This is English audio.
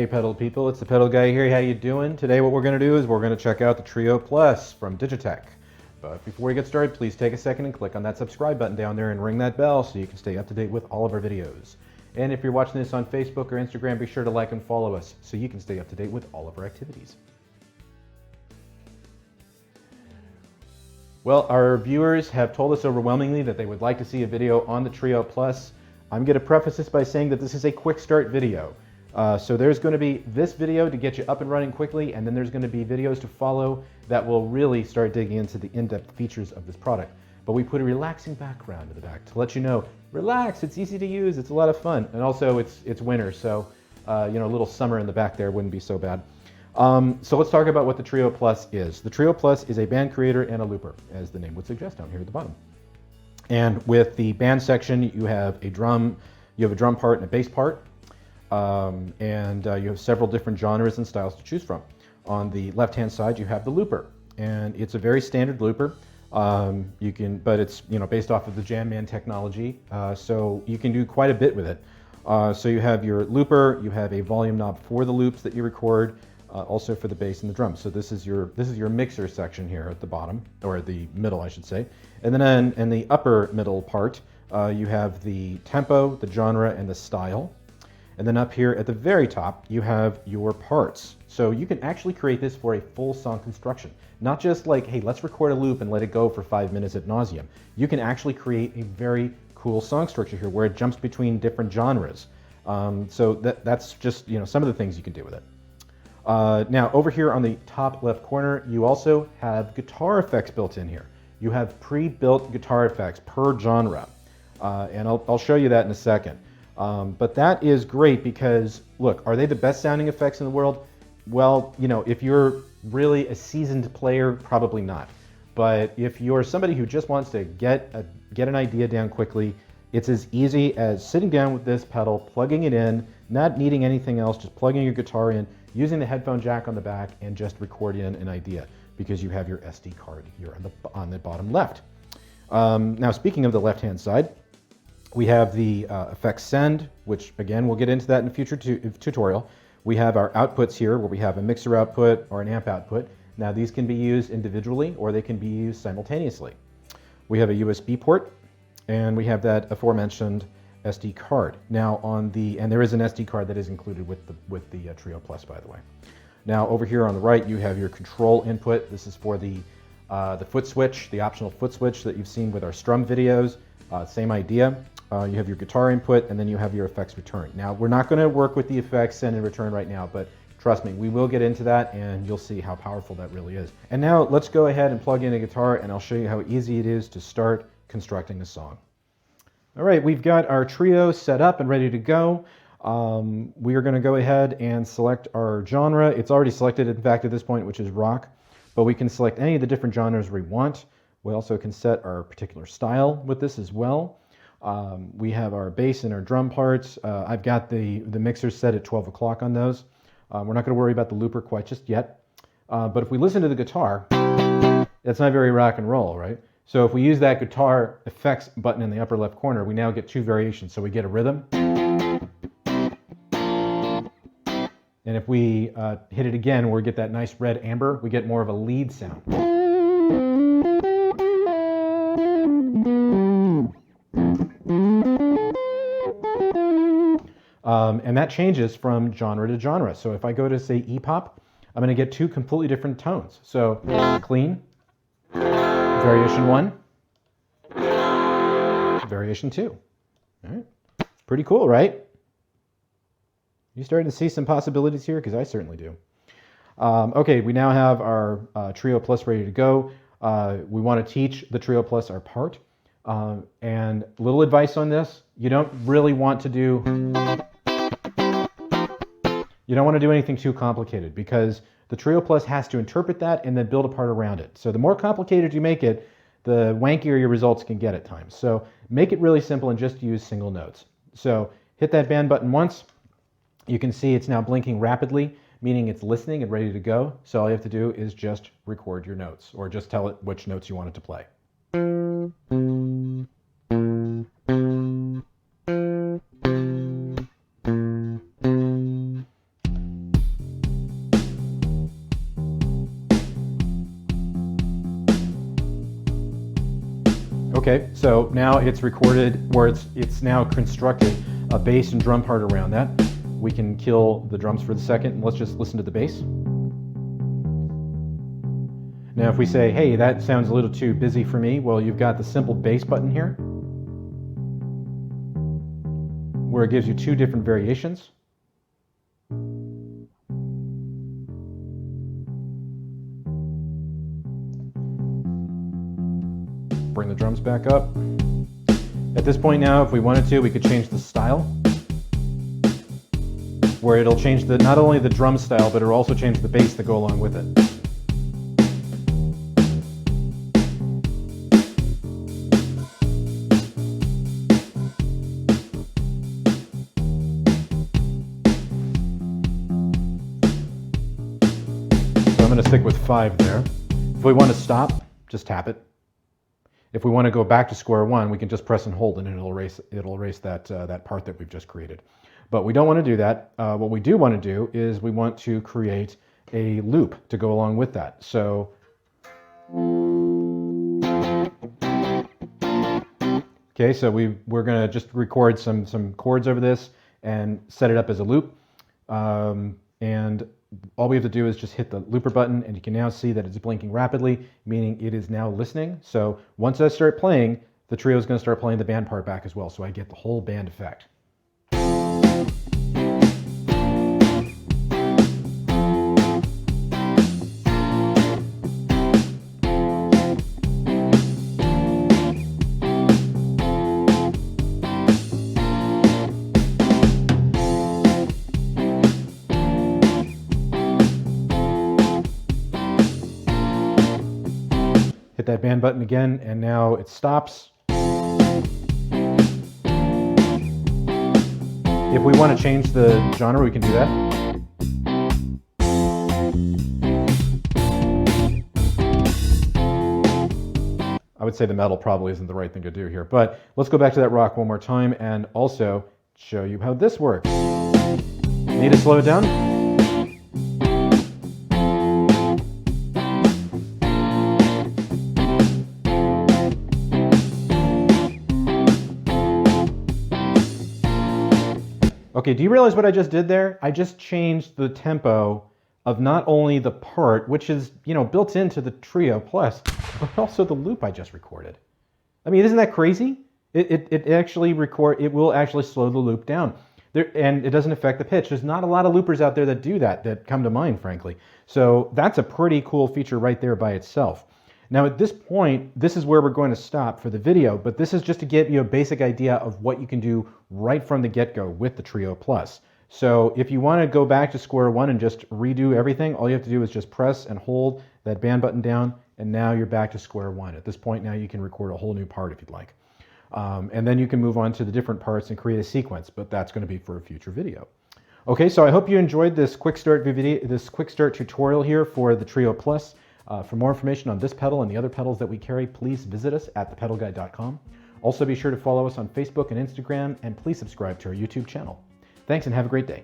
Hey pedal people, it's the Pedal Guy here. How you doing? Today what we're going to do is we're going to check out the Trio Plus from Digitech. But before we get started, please take a second and click on that subscribe button down there and ring that bell so you can stay up to date with all of our videos. And if you're watching this on Facebook or Instagram, be sure to like and follow us so you can stay up to date with all of our activities. Well, our viewers have told us overwhelmingly that they would like to see a video on the Trio Plus. I'm going to preface this by saying that this is a quick start video. So there's going to be this video to get you up and running quickly, and then there's going to be videos to follow that will really start digging into the in-depth features of this product. But we put a relaxing background in the back to let you know, relax, it's easy to use, it's a lot of fun. And also it's winter, so a little summer in the back there wouldn't be so bad. So let's talk about what the Trio Plus is. The Trio Plus is a band creator and a looper, as the name would suggest down here at the bottom. And with the band section, you have a drum part and a bass part. You have several different genres and styles to choose from. On the left-hand side, you have the looper, and it's a very standard looper. But it's based off of the Jam Man technology, so you can do quite a bit with it. So you have your looper, you have a volume knob for the loops that you record, also for the bass and the drums. So this is your mixer section here at the bottom, or the middle, I should say. And then in the upper middle part, you have the tempo, the genre, and the style. And then up here at the very top, you have your parts. So you can actually create this for a full song construction. Not just like, hey, let's record a loop and let it go for 5 minutes ad nauseum. You can actually create a very cool song structure here where it jumps between different genres. So that's just some of the things you can do with it. Now over here on the top left corner, you also have guitar effects built in here. You have pre-built guitar effects per genre. And I'll show you that in a second. But that is great because, look, are they the best sounding effects in the world? Well, if you're really a seasoned player, probably not. But if you're somebody who just wants to get an idea down quickly, it's as easy as sitting down with this pedal, plugging it in, not needing anything else, just plugging your guitar in, using the headphone jack on the back, and just record in an idea because you have your SD card here on the bottom left. Now, speaking of the left-hand side, we have the effects send, which again, we'll get into that in a future tutorial. We have our outputs here where we have a mixer output or an amp output. Now these can be used individually or they can be used simultaneously. We have a USB port and we have that aforementioned SD card. Now and there is an SD card that is included with the Trio Plus, by the way. Now over here on the right, you have your control input. This is for the foot switch, the optional foot switch that you've seen with our strum videos. Same idea. You have your guitar input, and then you have your effects return. Now, we're not going to work with the effects send and return right now, but trust me, we will get into that, and you'll see how powerful that really is. And now, let's go ahead and plug in a guitar, and I'll show you how easy it is to start constructing a song. All right, we've got our Trio set up and ready to go. We are going to go ahead and select our genre. It's already selected, in fact, at this point, which is rock, but we can select any of the different genres we want. We also can set our particular style with this as well. We have our bass and our drum parts. I've got the mixer set at 12 o'clock on those. We're not going to worry about the looper quite just yet. But if we listen to the guitar, that's not very rock and roll, right? So if we use that guitar effects button in the upper left corner, we now get two variations. So we get a rhythm. And if we hit it again, where we get that nice red amber, we get more of a lead sound. And that changes from genre to genre. So if I go to, say, E-pop, I'm going to get two completely different tones. So clean, variation 1, variation 2. All right. Pretty cool, right? You starting to see some possibilities here? Because I certainly do. Okay, we now have our Trio Plus ready to go. We want to teach the Trio Plus our part. And little advice on this, you don't really want to do anything too complicated because the Trio Plus has to interpret that and then build a part around it. So the more complicated you make it, the wankier your results can get at times. So make it really simple and just use single notes. So hit that band button once. You can see it's now blinking rapidly, meaning it's listening and ready to go. So all you have to do is just record your notes or just tell it which notes you want it to play. Okay, so now it's recorded, or it's now constructed a bass and drum part around that. We can kill the drums for the second, and let's just listen to the bass. Now if we say, hey, that sounds a little too busy for me, well, you've got the simple bass button here, where it gives you two different variations. Bring the drums back up. At this point now, if we wanted to, we could change the style, where it'll change not only the drum style, but it'll also change the bass to go along with it. So I'm going to stick with 5 there. If we want to stop, just tap it. If we want to go back to square one, we can just press and hold, and it'll erase that part that we've just created. But we don't want to do that. What we do want to do is we want to create a loop to go along with that. So okay, so we're going to just record some chords over this and set it up as a loop. And all we have to do is just hit the looper button, and you can now see that it's blinking rapidly, meaning it is now listening. So once I start playing, the trio is going to start playing the band part back as well, so I get the whole band effect. Hit that band button again, and now it stops. If we want to change the genre, we can do that. I would say the metal probably isn't the right thing to do here, but let's go back to that rock one more time and also show you how this works. Need to slow it down? Okay, do you realize what I just did there? I just changed the tempo of not only the part, which is, built into the Trio Plus, but also the loop I just recorded. I mean, isn't that crazy? It will actually slow the loop down. And it doesn't affect the pitch. There's not a lot of loopers out there that do that come to mind, frankly. So that's a pretty cool feature right there by itself. Now at this point, this is where we're going to stop for the video, but this is just to give you a basic idea of what you can do right from the get-go with the Trio Plus. So if you want to go back to square one and just redo everything, all you have to do is just press and hold that band button down, and now you're back to square one. At this point now you can record a whole new part if you'd like. And then you can move on to the different parts and create a sequence, but that's going to be for a future video. Okay, so I hope you enjoyed this quick start tutorial here for the Trio Plus. For more information on this pedal and the other pedals that we carry, please visit us at ThePedalGuy.com. Also be sure to follow us on Facebook and Instagram, and please subscribe to our YouTube channel. Thanks and have a great day.